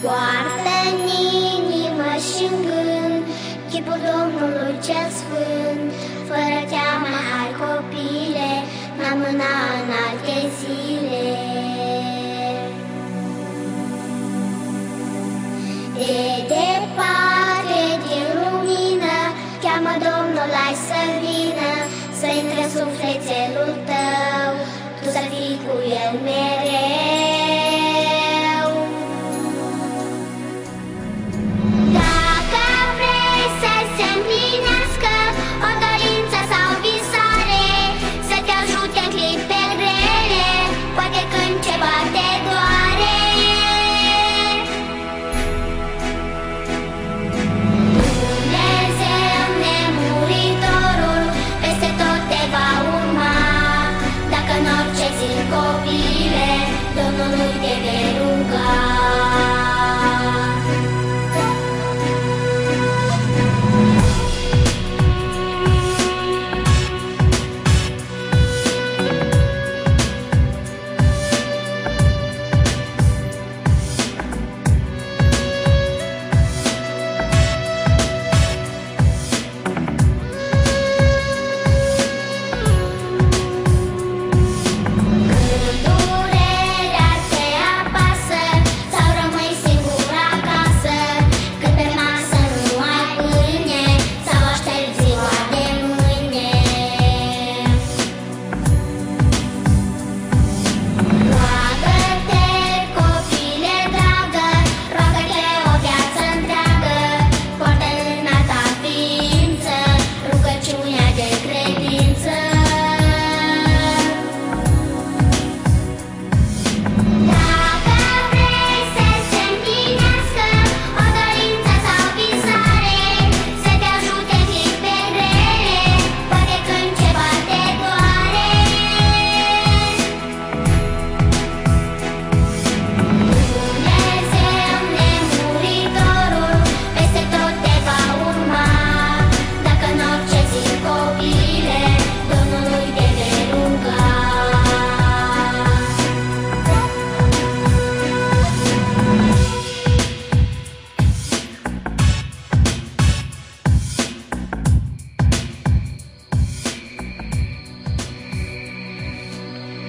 Poartă în inimă și în gând chipul Domnului cel Sfânt. Fără teamă, hai copile, n-am mâna în alte zile. De departe, din lumină, cheamă Domnul, hai să vină, să intre în sufletelul tău, tu să fii cu El mereu. Dacă vrei să se împlinească o dorință sau visare, să te ajute în clipe grele, poate când ceva te doare. Dumnezeu nemuritorul peste tot te va urma, dacă în orice zi, copile, Domnului te vei ruga.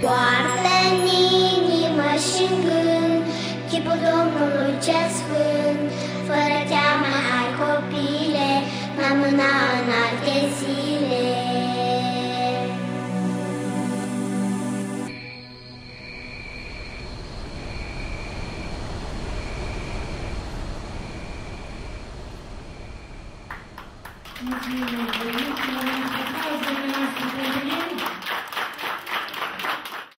Poartă în inimă și în gând chipul Domnului cel Sfânt. Fără teamă, hai copile, n-am mâna în alte zile. Mulțumim,